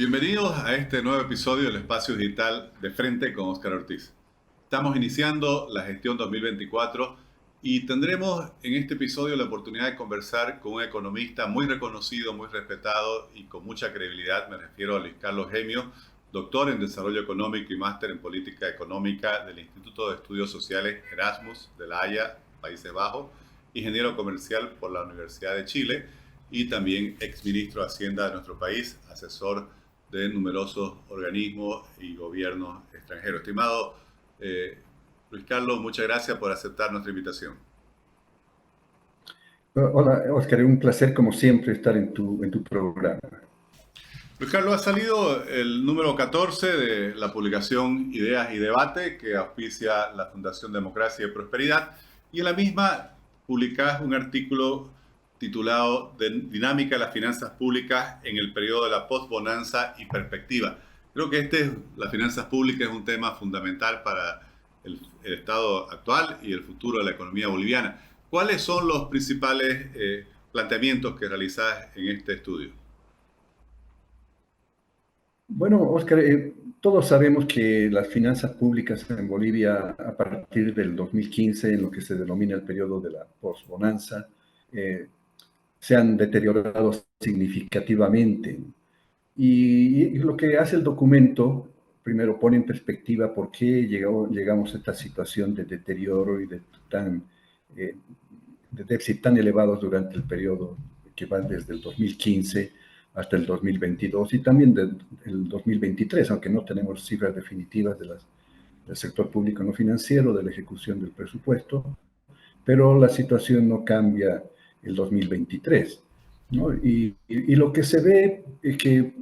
Bienvenidos a este nuevo episodio del Espacio Digital de Frente con Óscar Ortiz. Estamos iniciando la gestión 2024 y tendremos en este episodio la oportunidad de conversar con un economista muy reconocido, muy respetado y con mucha credibilidad. Me refiero a Luis Carlos Gemio, doctor en Desarrollo Económico y máster en Política Económica del Instituto de Estudios Sociales Erasmus de La Haya, Países Bajos, ingeniero comercial por la Universidad de Chile y también exministro de Hacienda de nuestro país, asesor de numerosos organismos y gobiernos extranjeros. Estimado Luis Carlos, muchas gracias por aceptar nuestra invitación. Hola, Óscar, un placer como siempre estar en tu programa. Luis Carlos, ha salido el número 14 de la publicación Ideas y Debate que auspicia la Fundación Democracia y Prosperidad, y en la misma publicás un artículo titulado Dinámica de las finanzas públicas en el periodo de la postbonanza y perspectiva. Creo que las finanzas públicas es un tema fundamental para el estado actual y el futuro de la economía boliviana. ¿Cuáles son los principales planteamientos que realizás en este estudio? Bueno, Óscar, todos sabemos que las finanzas públicas en Bolivia a partir del 2015, en lo que se denomina el periodo de la posbonanza, se han deteriorado significativamente. Y lo que hace el documento, primero pone en perspectiva por qué llegamos a esta situación de deterioro y de déficit tan elevados durante el periodo que va desde el 2015 hasta el 2022 y también del 2023, aunque no tenemos cifras definitivas del sector público no financiero, de la ejecución del presupuesto, pero la situación no cambia el 2023, ¿no? Y lo que se ve es que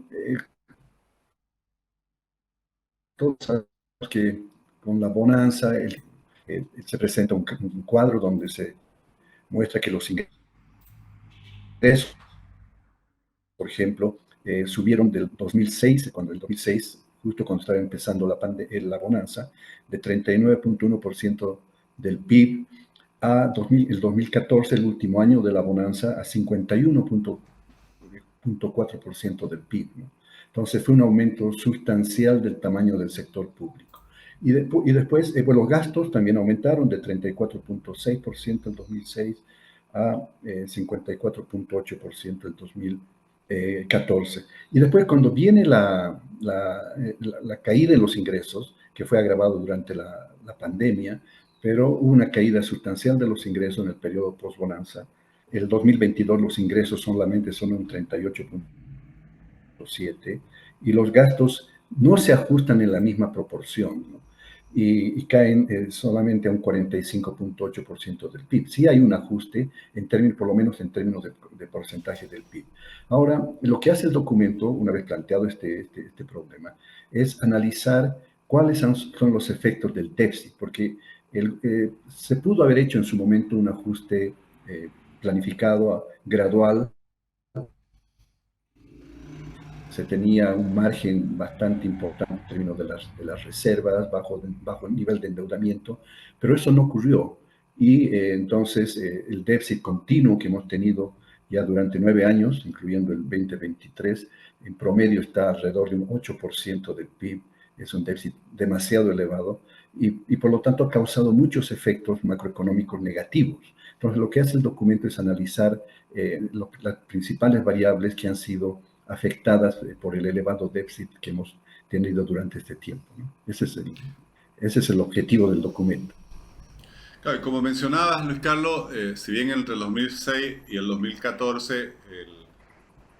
todos sabemos que con la bonanza se presenta un cuadro donde se muestra que los ingresos, por ejemplo, subieron del 2006, cuando el 2006, justo cuando estaba empezando la bonanza, de 39.1% del PIB a el 2014, el último año de la bonanza, a 51.4% del PIB, ¿no? Entonces fue un aumento sustancial del tamaño del sector público. Y después, los gastos también aumentaron de 34.6% en 2006 a 54.8% en 2014. Y después, cuando viene la caída en los ingresos, que fue agravado durante la pandemia, pero hubo una caída sustancial de los ingresos en el periodo post-bonanza. El 2022 los ingresos solamente son un 38.7 y los gastos no se ajustan en la misma proporción, ¿no? Y caen solamente a un 45.8% del PIB. Sí hay un ajuste, por lo menos en términos de porcentaje del PIB. Ahora, lo que hace el documento, una vez planteado este problema, es analizar cuáles son los efectos del déficit, porque se pudo haber hecho en su momento un ajuste planificado, gradual. Se tenía un margen bastante importante en términos de las reservas, bajo el nivel de endeudamiento, pero eso no ocurrió. Y entonces el déficit continuo que hemos tenido ya durante 9 años, incluyendo el 2023, en promedio está alrededor de un 8% del PIB. Es un déficit demasiado elevado y por lo tanto ha causado muchos efectos macroeconómicos negativos. Entonces lo que hace el documento es analizar las principales variables que han sido afectadas por el elevado déficit que hemos tenido durante este tiempo, ¿no? Ese es el objetivo del documento. Claro, y como mencionabas, Luis Carlos, si bien entre el 2006 y el 2014 el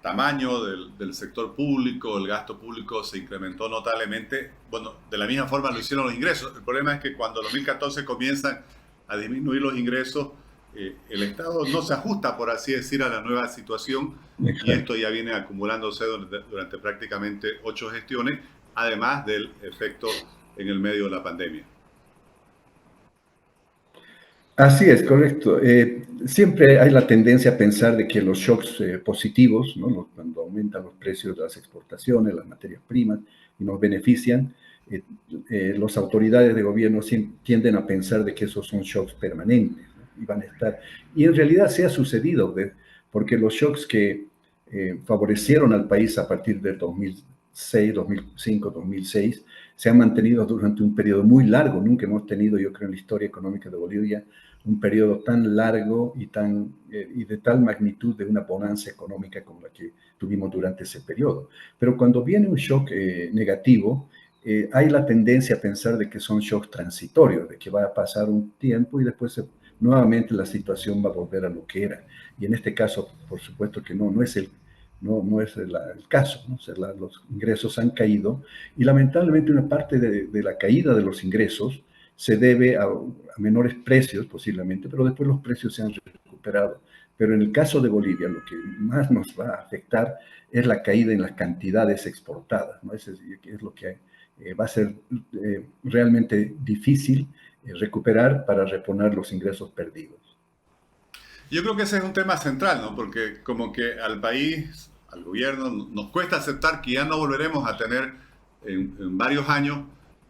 tamaño del sector público, el gasto público se incrementó notablemente, bueno, de la misma forma lo hicieron los ingresos. El problema es que cuando en 2014 comienzan a disminuir los ingresos, el Estado no se ajusta, por así decir, a la nueva situación. Exacto. Y esto ya viene acumulándose durante prácticamente 8 gestiones, además del efecto en el medio de la pandemia. Así es, correcto. Siempre hay la tendencia a pensar de que los shocks positivos, ¿no? Cuando aumentan los precios de las exportaciones, las materias primas, y nos benefician, las autoridades de gobierno tienden a pensar de que esos son shocks permanentes, ¿no? Y van a estar. Y en realidad se ha sucedido, porque los shocks que favorecieron al país a partir del 2006, 2005, 2006, se han mantenido durante un periodo muy largo. Nunca hemos tenido, yo creo, en la historia económica de Bolivia, un periodo tan largo y de tal magnitud de una bonanza económica como la que tuvimos durante ese periodo. Pero cuando viene un shock negativo, hay la tendencia a pensar de que son shocks transitorios, de que va a pasar un tiempo y después nuevamente la situación va a volver a lo que era. Y en este caso, por supuesto que no es el caso, ¿no? O sea, los ingresos han caído y lamentablemente una parte de la caída de los ingresos se debe a menores precios posiblemente, pero después los precios se han recuperado. Pero en el caso de Bolivia, lo que más nos va a afectar es la caída en las cantidades exportadas, ¿no? Eso es lo que va a ser realmente difícil recuperar para reponer los ingresos perdidos. Yo creo que ese es un tema central, ¿no? Porque como que al país, al gobierno, nos cuesta aceptar que ya no volveremos a tener en varios años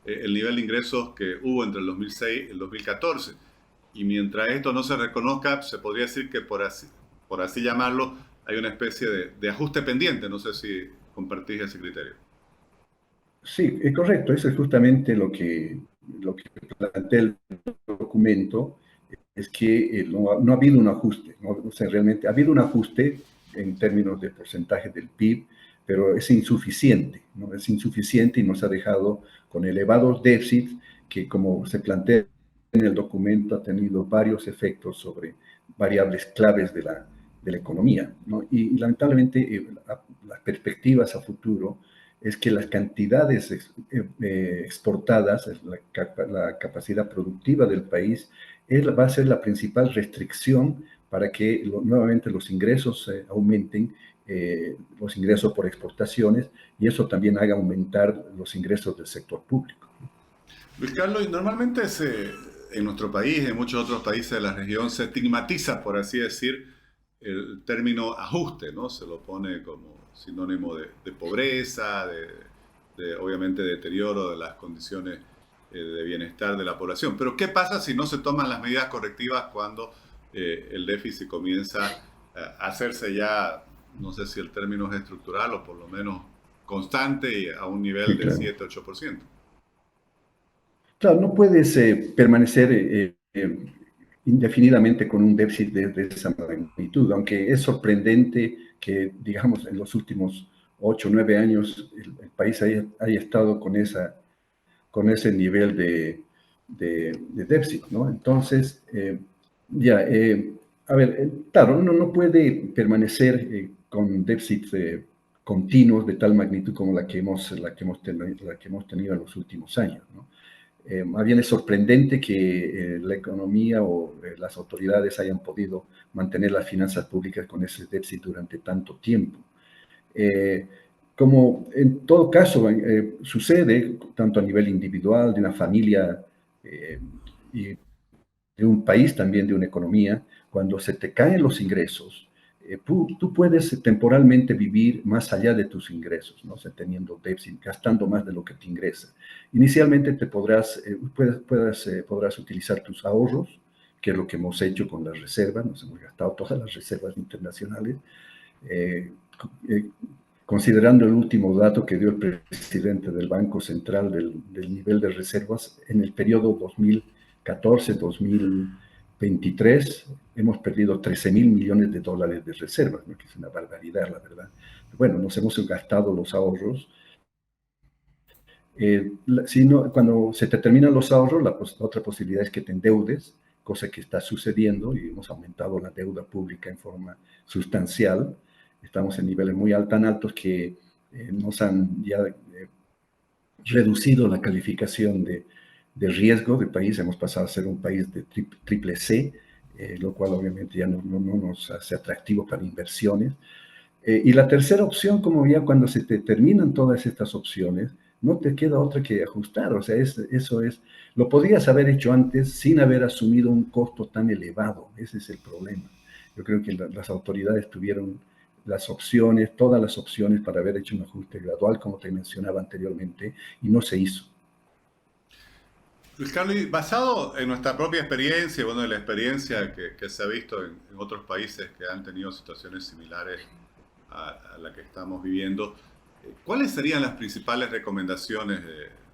el nivel de ingresos que hubo entre el 2006 y el 2014. Y mientras esto no se reconozca, se podría decir que por así llamarlo, hay una especie de ajuste pendiente. No sé si compartís ese criterio. Sí, es correcto. Eso es justamente lo que plantea el documento, es que no ha habido un ajuste, ¿no? O sea, realmente ha habido un ajuste en términos de porcentaje del PIB, pero es insuficiente, ¿no? Es insuficiente y nos ha dejado con elevados déficits que, como se plantea en el documento, ha tenido varios efectos sobre variables claves de la economía, ¿no? Y lamentablemente las perspectivas a futuro es que las cantidades exportadas, la capacidad productiva del país, va a ser la principal restricción para que nuevamente los ingresos aumenten, los ingresos por exportaciones, y eso también haga aumentar los ingresos del sector público. Luis Carlos, y normalmente en nuestro país, en muchos otros países de la región, se estigmatiza, por así decir, el término ajuste, ¿no? Se lo pone como sinónimo de pobreza, obviamente deterioro de las condiciones de bienestar de la población. Pero ¿qué pasa si no se toman las medidas correctivas cuando el déficit comienza a hacerse ya, no sé si el término es estructural o por lo menos constante y a un nivel Sí, de claro. 7-8%? Claro, no puedes permanecer indefinidamente con un déficit de esa magnitud, aunque es sorprendente que, digamos, en los últimos 8 o 9 años el país haya estado con ese nivel de déficit, ¿no? Entonces, ya, a ver, claro, uno no puede permanecer con déficits continuos de tal magnitud como la que hemos tenido en los últimos años, ¿no? Más bien es sorprendente que la economía o las autoridades hayan podido mantener las finanzas públicas con ese déficit durante tanto tiempo. Eh, Como en todo caso sucede, tanto a nivel individual, de una familia y de un país, también de una economía, cuando se te caen los ingresos, tú puedes temporalmente vivir más allá de tus ingresos, ¿no? O sea, teniendo déficit, gastando más de lo que te ingresa. Inicialmente podrás utilizar tus ahorros, que es lo que hemos hecho con las reservas, nos hemos gastado todas las reservas internacionales, eh, eh, considerando el último dato que dio el presidente del Banco Central del nivel de reservas en el periodo 2014-2023, hemos perdido 13 mil millones de dólares de reservas, ¿no? Que es una barbaridad, la verdad. Bueno, nos hemos gastado los ahorros. Cuando se te terminan los ahorros, la otra posibilidad es que te endeudes, cosa que está sucediendo y hemos aumentado la deuda pública en forma sustancial. Estamos en niveles muy tan altos que nos han ya reducido la calificación de riesgo del país. Hemos pasado a ser un país de triple C, lo cual obviamente ya no nos hace atractivo para inversiones. Y la tercera opción, como ya cuando se te terminan todas estas opciones, no te queda otra que ajustar. O sea, lo podrías haber hecho antes sin haber asumido un costo tan elevado. Ese es el problema. Yo creo que las autoridades tuvieron las opciones, todas las opciones para haber hecho un ajuste gradual, como te mencionaba anteriormente, y no se hizo. Luis Carlos, basado en nuestra propia experiencia, bueno, en la experiencia que se ha visto en otros países que han tenido situaciones similares a la que estamos viviendo, ¿Cuáles serían las principales recomendaciones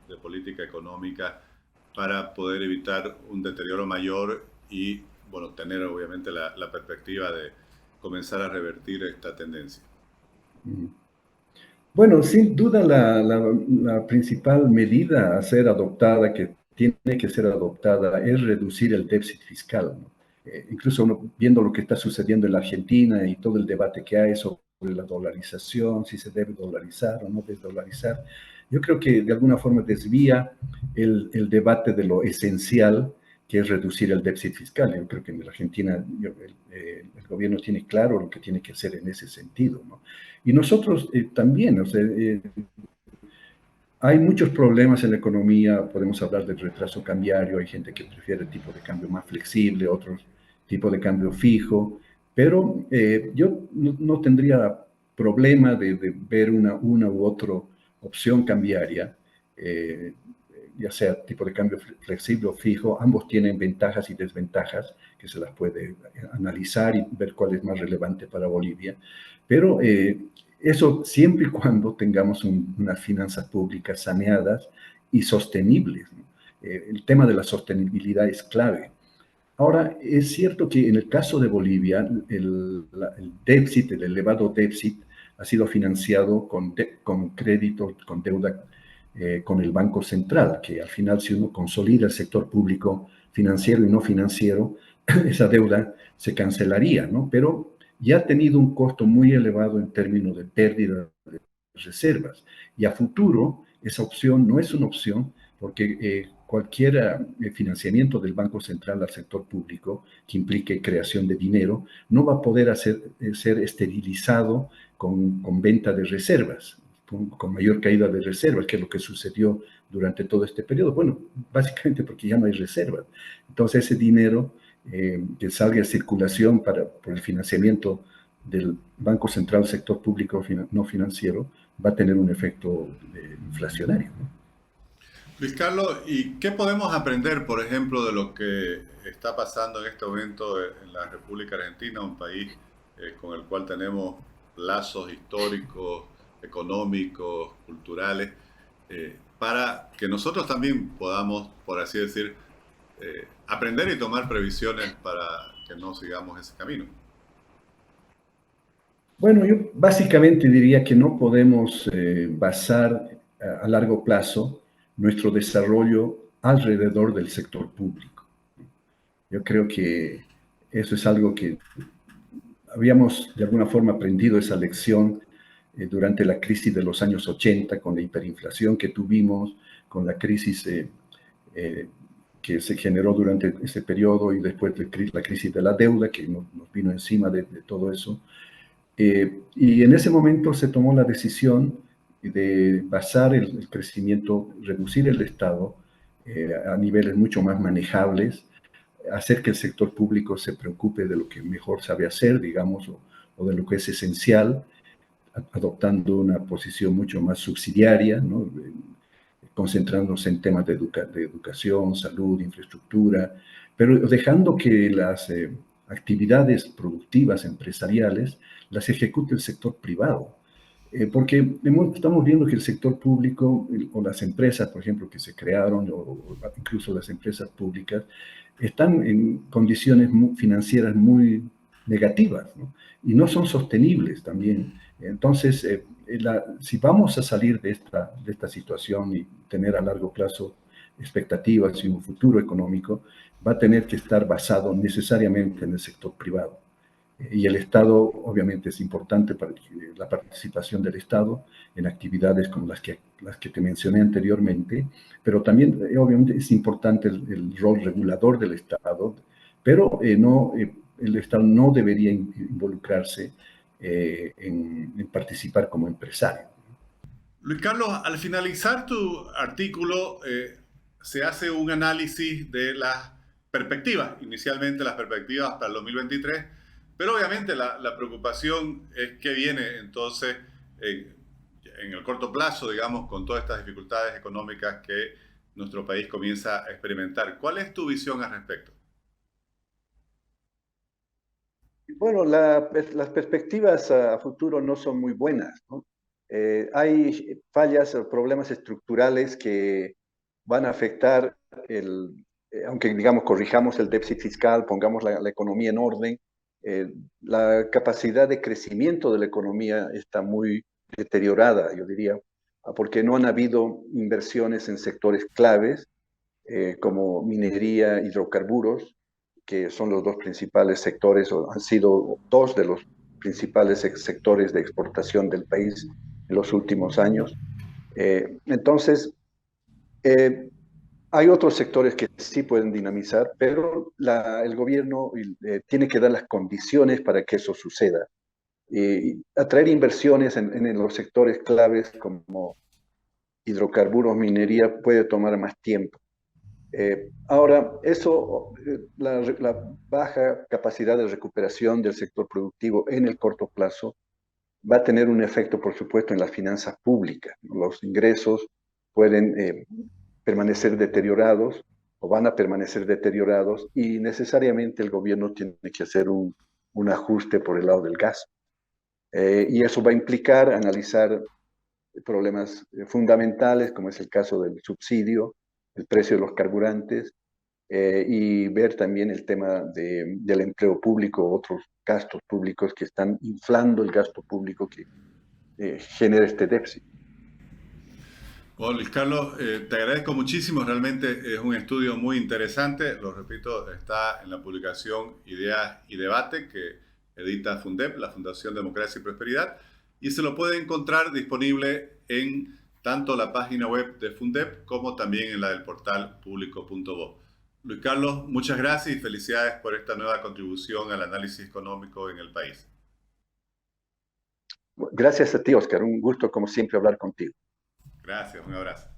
de política económica para poder evitar un deterioro mayor y, bueno, tener obviamente la perspectiva de comenzar a revertir esta tendencia? Mm. Bueno, sin duda la principal medida a ser adoptada, que tiene que ser adoptada, es reducir el déficit fiscal, ¿no? Incluso viendo lo que está sucediendo en la Argentina y todo el debate que hay sobre la dolarización, si se debe dolarizar o no desdolarizar, yo creo que de alguna forma desvía el debate de lo esencial, que es reducir el déficit fiscal. Yo creo que en la Argentina el gobierno tiene claro lo que tiene que hacer en ese sentido, ¿no? Y nosotros también, o sea, hay muchos problemas en la economía, podemos hablar del retraso cambiario, hay gente que prefiere el tipo de cambio más flexible, otros tipo de cambio fijo, pero yo no tendría problema de ver una u otra opción cambiaria, eh, ya sea tipo de cambio flexible o fijo, ambos tienen ventajas y desventajas que se las puede analizar y ver cuál es más relevante para Bolivia, pero eso siempre y cuando tengamos unas finanzas públicas saneadas y sostenibles, ¿no? El tema de la sostenibilidad es clave. Ahora, es cierto que en el caso de Bolivia, el déficit, el elevado déficit, ha sido financiado con créditos, con deuda con el Banco Central, que al final si uno consolida el sector público financiero y no financiero, esa deuda se cancelaría, ¿no? Pero ya ha tenido un costo muy elevado en términos de pérdida de reservas. Y a futuro, esa opción no es una opción porque cualquier financiamiento del Banco Central al sector público que implique creación de dinero no va a poder ser esterilizado con venta de reservas, con mayor caída de reservas, que es lo que sucedió durante todo este periodo. Bueno, básicamente porque ya no hay reservas. Entonces ese dinero que salga de circulación por el financiamiento del Banco Central, sector público no financiero, va a tener un efecto inflacionario, ¿no? Luis Carlos, ¿y qué podemos aprender, por ejemplo, de lo que está pasando en este momento en la República Argentina, un país con el cual tenemos lazos históricos, económicos, culturales, para que nosotros también podamos, por así decir, aprender y tomar previsiones para que no sigamos ese camino? Bueno, yo básicamente diría que no podemos basar a largo plazo nuestro desarrollo alrededor del sector público. Yo creo que eso es algo que habíamos de alguna forma aprendido esa lección durante la crisis de los años 80, con la hiperinflación que tuvimos, con la crisis eh, que se generó durante ese periodo y después de la crisis de la deuda que nos vino encima de todo eso. Y en ese momento se tomó la decisión de basar el crecimiento, reducir el Estado a niveles mucho más manejables, hacer que el sector público se preocupe de lo que mejor sabe hacer, digamos, o de lo que es esencial, adoptando una posición mucho más subsidiaria, ¿no? Concentrándose en temas de educación, salud, infraestructura, pero dejando que las actividades productivas empresariales las ejecute el sector privado. Porque estamos viendo que el sector público o las empresas, por ejemplo, que se crearon, o incluso las empresas públicas, están en condiciones financieras muy negativas, ¿no? Y no son sostenibles también. Entonces, si vamos a salir de esta situación y tener a largo plazo expectativas y un futuro económico, va a tener que estar basado necesariamente en el sector privado. Y el Estado, obviamente, es importante para la participación del Estado en actividades como las que te mencioné anteriormente, pero también, obviamente, es importante el rol regulador del Estado, pero el Estado no debería involucrarse en participar como empresario. Luis Carlos, al finalizar tu artículo, se hace un análisis de las perspectivas, inicialmente las perspectivas para el 2023, pero obviamente la preocupación es qué viene entonces en el corto plazo, digamos, con todas estas dificultades económicas que nuestro país comienza a experimentar. ¿Cuál es tu visión al respecto? Bueno, las perspectivas a futuro no son muy buenas, ¿no? Hay fallas o problemas estructurales que van a afectar aunque digamos corrijamos el déficit fiscal, pongamos la economía en orden, la capacidad de crecimiento de la economía está muy deteriorada, yo diría, porque no han habido inversiones en sectores claves como minería, hidrocarburos, que son los dos principales sectores, o han sido dos de los principales sectores de exportación del país en los últimos años. Entonces, eh, hay otros sectores que sí pueden dinamizar, pero el gobierno tiene que dar las condiciones para que eso suceda. Atraer inversiones en los sectores claves como hidrocarburos, minería, puede tomar más tiempo. Ahora, la baja capacidad de recuperación del sector productivo en el corto plazo va a tener un efecto, por supuesto, en las finanzas públicas. Los ingresos pueden permanecer deteriorados o van a permanecer deteriorados y necesariamente el gobierno tiene que hacer un ajuste por el lado del gasto. Y eso va a implicar analizar problemas fundamentales, como es el caso del subsidio, el precio de los carburantes, y ver también el tema del empleo público, otros gastos públicos que están inflando el gasto público que genera este déficit. Bueno, Luis Carlos, te agradezco muchísimo, realmente es un estudio muy interesante, lo repito, está en la publicación Ideas y Debate que edita Fundep, la Fundación Democracia y Prosperidad, y se lo puede encontrar disponible en tanto la página web de Fundep como también en la del portal público.bo. Luis Carlos, muchas gracias y felicidades por esta nueva contribución al análisis económico en el país. Gracias a ti, Oscar. Un gusto, como siempre, hablar contigo. Gracias, un abrazo.